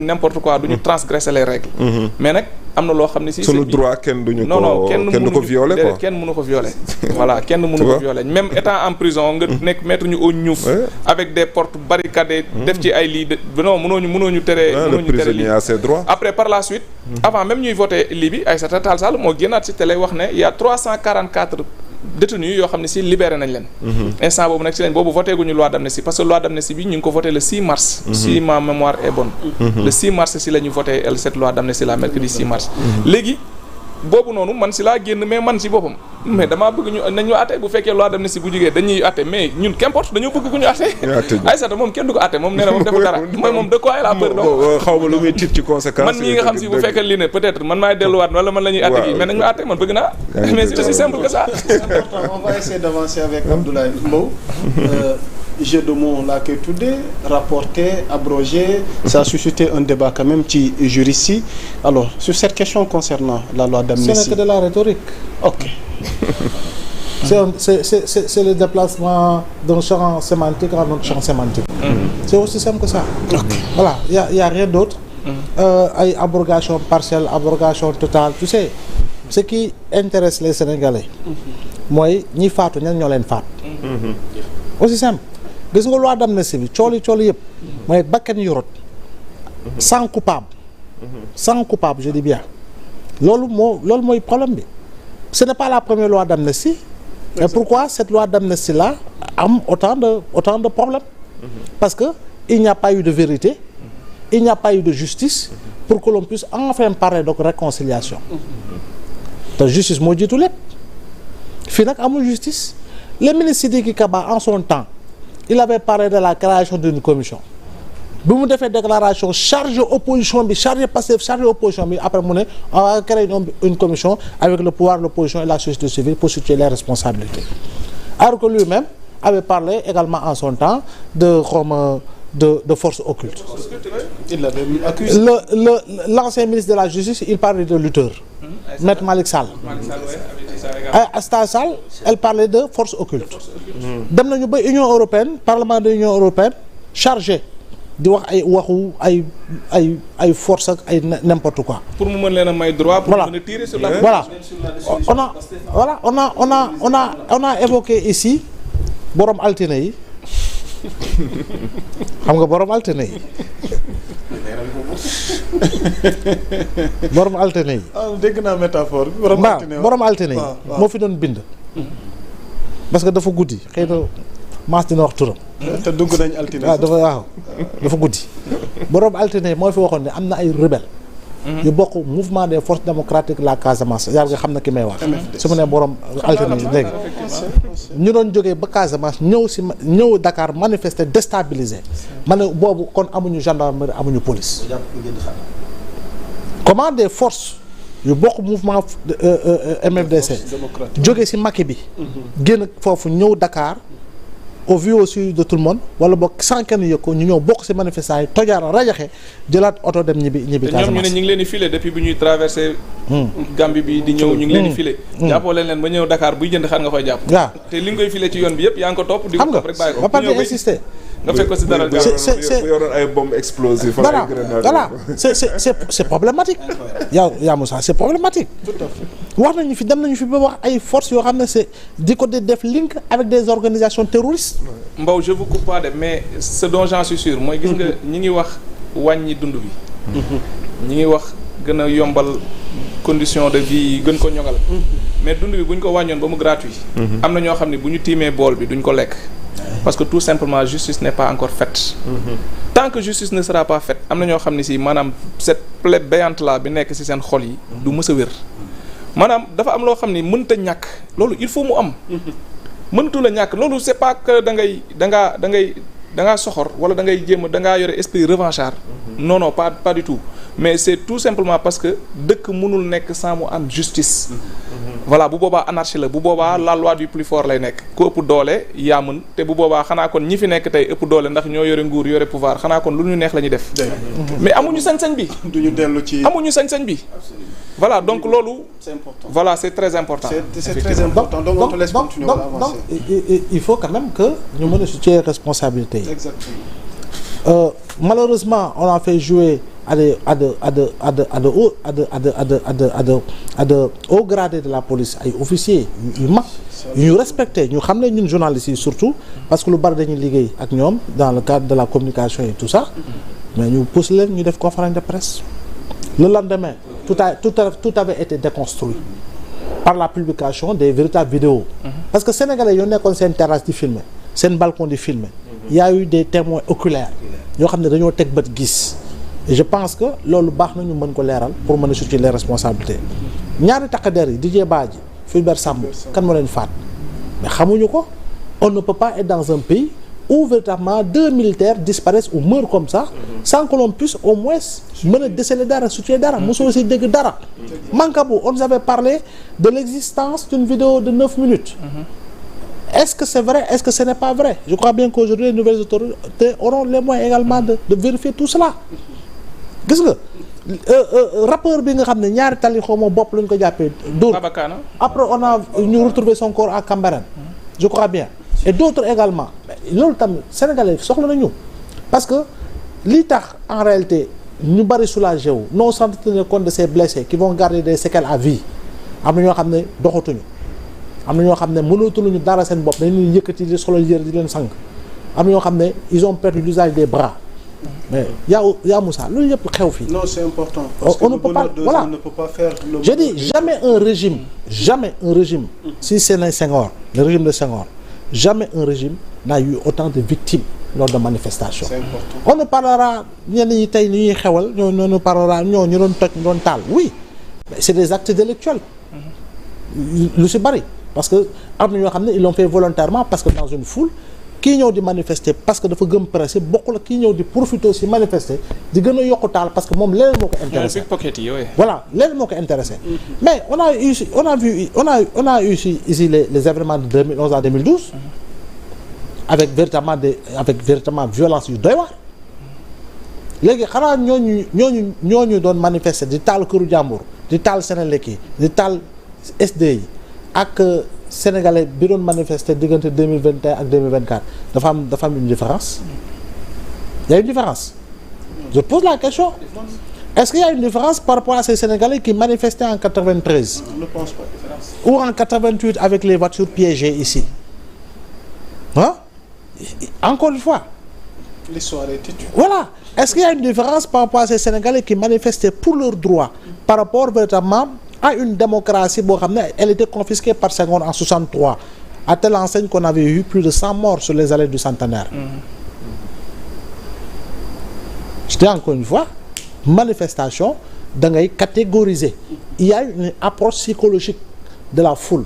n'importe quoi duñu transgresser les règles. mais nag am na loo xam ne si. sunu droit kenn duñu ko non kenn du ko violer quoi. kenn mënu ko violer. voilà kenn mënu ko violer même étant en prison nga nekk mettre ñu au ñuuf. avec des portes barricadées. def ci ay lii non mënoo ñu tere. le prisonnier a ses droits. après par la suite. avant même ñuy voter lii bi Aïssata Tall Sall moo génnaat ci télé wax ne y a 344 détenus yoo xam ne si libéré nañ leen. instant boobu nag si lañ boobu voté guñu loi d'amnistie parce que loi d'amnistie bi ñu ngi ko voté le 6 mars. si ma mémoire est bonne. le 6 mars si la ñu voté cette loi d'amnistie la mercredi 6 mars. léegi boobu noonu man si laa génn mais man si boppam mais damaa bëgg ñu nañ ñu àtte bu fekkee loi d'amnistie bu jugee dañuy àtte mais ñun qu'importe dañoo bëgg ku ñu àtte. Aïssata moom kenn du ko àtte moom nee na moom deful dara mooy moom de quoi elle a peur donc. xaw ma lu muy tiit ci conséquence. man mii nga xam si bu fekkee lii ne peut-être man maay delluwaat wala man la ñuy àtte gi mais nañ ma àtte man bëgg naa. mais c'est aussi simple que ça. C'est important, on va essayer d'avancer avec Abdoulaye Mbow. Jeu de mots laa koy tuddee rapporté abrogé ça a suscité un débat quand même ci juristes yi alors sur cette question concernant la loi d'amnistie. Ce n'est que de la rhétorique. Ok. C'est le déplacement d'un champ sémantique à un autre champ sémantique. C'est aussi simple que ça. Ok. Voilà, il y a rien d'autre. Ay abrogation partielle, abrogation totale, tu sais. Ce qui intéresse les Sénégalais mooy ñi faatu ñan ñoo leen faat. Aussi simple. gis nga loi d'amnistie bi cooli yëpp mooy bakkan yu rot sans coupable je dis bien loolu mooy problème bi ce n'est pas la première loi d'amnistie mais pourquoi cette loi d'amnistie là am autant de problèmes parce que il n'y a pas eu de vérité il n'y a pas eu de justice pour que l'on puisse enfin parler de réconciliation te justice moo jiitu lépp fii nag amul justice le ministre Sidiki Kaba en son temps il avait parlé de la création d'une commission bi mu defee déclaration chargé opposition bi chargé Pastef chargé opposition bi après mu ne on va créer une commission avec le pouvoir de l'opposition et la société civile pour situer les responsabilités alors que lui-même avait parlé également en son temps de forces occultes. Il l'avait accusé. L'ancien ministre de la justice il parlait de lutteur. Maître Malick Sall. Asta Sall elle parlait de forces occultes. dem nañu ba Union européenne parlement de l'Union européenne chargé di wax ay force ak ay n'importe quoi. pour mu mën leen a may droit. pour mën a tirer sur la. Voilà on a évoqué ici borom altine yi xam nga borom altine yi. borom altine yi. dégg naa métaphore bi. borom altine yi moo fi doon bind. parce que dafa guddi xëy na maas dina wax turam. te dugg nañ altine. dafa guddi. borom altine yi moo fi waxoon ne am na ay rebelle yu bokk mouvement des forces démocratiques la Casamance yaa nga xam na ki may wax. su ma nee borom altine yi léegi. ñu doon jógee ba Casamance ñëw Dakar manifester déstabiliser. ma ne boobu kon amuñu gendarmerie amuñu police. comment des forces yu bokk mouvement MFDC jóge ci Macky bi génn foofu ñëw Dakar au vu aussi de tout le monde wala bokk sans kenn yëg ko ñu ñëw bokk ci manifestants yi tojaara rajaxe jëlaat oto dem ñibbi Casamance. ñoom ñu ne ñu ngi leen di filé depuis bu ñuy traversé Gambie bi di ñëw ñu ngi leen di filé jàppoo leen ba ñëw Dakar buy jënd xar nga koy jàpp. waaw te li nga koy filé ci yoon bi yëpp yaa ngi ko topp di ko topp rek bàyyi ko ba pare insister nga fekk ko ci dara. bu yoroon ay bombes explosives. voilà c'est problématique. yaa Moussa c'est problématique. Tout à fait. wax nañu fi dem nañu fi ba wax ay forces yoo xam ne c'est di ko def link avec des organisations terroristes. Mbow je vous coupe pas de mais ce dont j'en suis sûr mooy gis nga ñi ngi wax wàññi dund bi. ñi ngi wax gën a yombal condition de vie yi gën ko ñoŋal. mais dund bi bu ñu ko wàññoon ba mu gratuit. am na ñoo xam ne bu ñu tiimee bool bi duñ ko lekk. parce que tout simplement justice n'est pas encore faite. Tant que justice ne sera pas faite am na ñoo xam ne si maanaam cette plaie béante là bi nekk ci seen xol yi du mës a wér. maanaam dafa am loo xam ni mënta ñàkk loolu il faut mu am. mëntu la ñàkk loolu c'est pas que da ngaa soxor wala da ngay jéem da ngaa yore esprit revanchard. non pas du tout mais c'est tout simplement parce que dëkk mënul nekk sans mu am justice. voilà bu boobaa anarchie la bu boobaa la loi du plus fort lay nekk ku ëpp doole yaa mën te bu boobaa xanaa kon ñi fi nekk tey ëpp doole ndax ñoo yore nguur yore pouvoir xanaa kon lu ñu neex la ñuy def. mais amuñu sañ-sañ bi. duñu dellu ci. amuñu sañ-sañ bi. voilà donc loolu. C'est important. Voilà c'est très important. C'est très important donc on te laisse continuer à avancer. Donc il faut quand même que ñu mën a situer responsabilité yi. Exactement. Malheureusement on a fait jouer à de hauts gradés de la police ay officiers yu mag yu ñu respecté ñu xam ne ñun journalistes yi surtout parce que lu bari dañuy liggéey ak ñoom dans le cadre de la communication et tout ça mais ñu pousse leen ñu def conférence de presse le lendemain tout avait été déconstruit par la publication des véritables vidéos parce que sénégalais yoo nekkoon seen terrasse di filmer seen balcon di filmer il y a eu des témoins oculaires yoo xam ne dañoo teg bët gis et je pense que loolu baax na ñu mën ko leeral pour mën a situer les responsabilités ñaari takk-der yi Didier Badji Fulbert Sambou kan moo leen faat mais xamuñu ko on ne peut pas être dans un pays où véritablement 2 militaires disparaissent ou meurent comme ça sans que l'on puisse au moins mën a déceler dara situer dara mosoo si dégg dara Mancabou on nous avait parlé de l'existence d'une vidéo de 9 minutes est-ce que c'est vrai est-ce que ce n'est pas vrai je crois bien qu'aujourd'hui les nouvelles autorités auront les moyens également de vérifier tout cela gis nga rappeur bi nga xam ne ñaari tali xaw ma bopp lañ ko jàppee dóor après on a ñu retrouvé son corps à Cambérène je crois bien et d'autres également loolu tamit sénégalais soxla nañu parce que lii tax en réalité ñu bari soulagé wu non sans tenir compte de ces blessés qui vont garder des séquelles à vie am na ñoo xam ne doxatuñu am na ñoo xam ne mënatuñu dara seen bopp dañu leen yëkkati di solo yére di leen sang am na ñoo xam ne ils ont perdu l'usage des bras mais yaa Moussa loolu yëpp xew fii. Non, c'est important. Parce que on ne peut pas voilà ne peut pas faire le je dis jamais un régime si c'est le Senghor le régime de Senghor jamais un régime n'a eu autant de victimes lors de manifestations. C'est important. On ne parlera ñenn ñi tey ni ñuy xewal ñoo ne parlera ñoo ñu doon toj ñu doon taal oui mais c'est des actes délictuels lu si bari parce que am na ñoo xam ne ils l'ont fait volontairement parce que dans une foule kii ñëw di manifester parce que dafa gëm pressé bokkul ak kii ñëw di profiter aussi manifester di gën a yokku taal parce que moom leneen moo ko intéressé voilà leneen moo ko intéressé mais on a eu ici les événements de 2011 à 2012 avec véritablement violence yu doy waar léegi xanaa ñooñu doon manifester di taal këru jàmbur di taal Senelec yi di taal SD yi ak Sénégalais bi doon manifester diggante 2021 ak 2024 dafa am une différence il y a une différence je pose la question est-ce qu'il y a une différence par rapport à ces Sénégalais qui manifestaient en 93 Je ne pense pas. ou en 88 avec les voitures piégées ici hein encore une fois L'histoire est têtue. voilà est-ce qu'il y a une différence par rapport à ces Sénégalais qui manifestaient pour leurs droits par rapport véritablement à une démocratie boo xam ne elle était confisquée par Senghor en 63 à telle enseigne qu'on avait eu plus de 100 morts sur les allées du centenaire. Je dis encore une fois manifestation da ngay catégoriser il y a une approche psychologique de la foule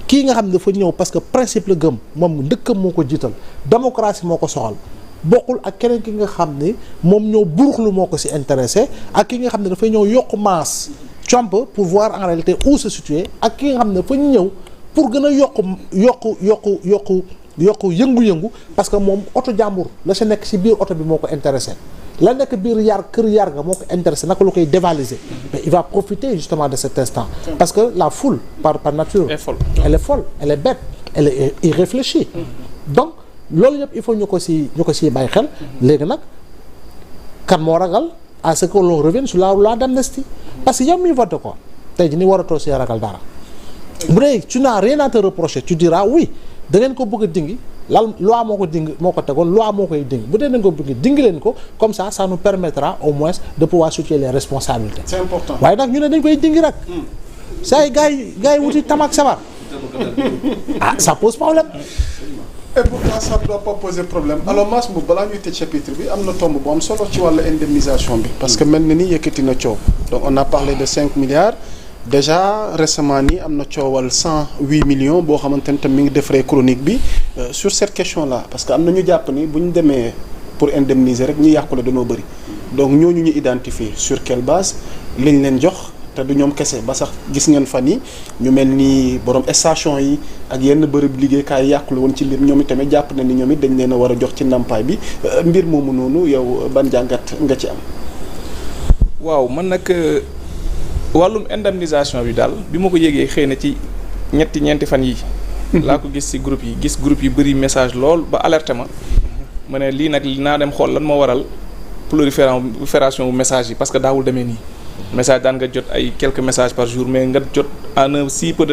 kii nga xam ne dafa ñëw parce que principe la gëm moom ndëkkam moo ko jiital démocratie moo ko soxal bokkul ak keneen ki nga xam ne moom ñëw buruxlu moo ko ci intéressé ak ki nga xam ne dafay ñëw yokk masse Trump pour voir en réalité où se situer ak ki nga xam ne fa ñëw pour gën a yokku yëngu-yëngu parce que moom oto jàmbur la sa nekk ci biir oto bi moo ko intéressé la nekk biir kër yar nga moo ko intéressé naka lu koy dévaliser mais il va profiter justement de cet instant parce que la foule par nature elle est folle elle est bête elle est irréfléchie donc loolu yëpp il faut ñu ko ci bàyyi xel léegi nag kan moo ragal à ce que l'on revienne sur la loi d'amnistie parce que yow mi voté ko tey jii ni waratoo si ragal dara bu dee tu n'as rien à te reprocher tu diras oui da ngeen ko bëgg a dingi loi moo ko tegoon loi moo koy dingi bu dee da ngeen ko bëgg dingi leen ko comme ça nous permettra au moins de pouvoir situer les responsabilités. C'est important. waaye nag ñu ne dañ koy dingi rek saa yi gars yi wuti tamak sabar ça pose problème. Et pourtant ça ne doit pas poser problème alors Mass Mboup balaa ñuy tëj chapitre bi am na tomb bu am solo ci wàllu indemnisation bi parce que mel na ni yëkkati na coow donc on a parlé de 5 milliards déjà récemment nii am na coowal 108 millions boo xamante ne tam mi ngi defaree chronique bi sur cette question là parce que am na ñu jàpp ni bu ñu demee pour indemniser rek ñu yàqule dañoo bëri donc ñooñu ñu identifier sur quelle base liñ leen jox te du ñoom kese ba sax gis ngeen fan yi ñu mel ni borom station yi ak yenn bërëb liggéeykaay yàqule woon ci mbir ñoom itamit jàpp na ni ñoom it dañ leen a war a jox ci ndàmpaay bi mbir moomu noonu yow ban jàngat nga ci am. waaw man nag wàllum indemnisation bi daal bi ma ko yégee xëy na ci ñeenti fan yi laa ko gis ci groupe yi gis groupe yu bëri message lool ba alerté ma ne lii nag naa dem xool lan moo waral prolifération message yi parce que daawul demee nii message daan nga jot ay quelques messages par jour mais nga jot en un si peu de temps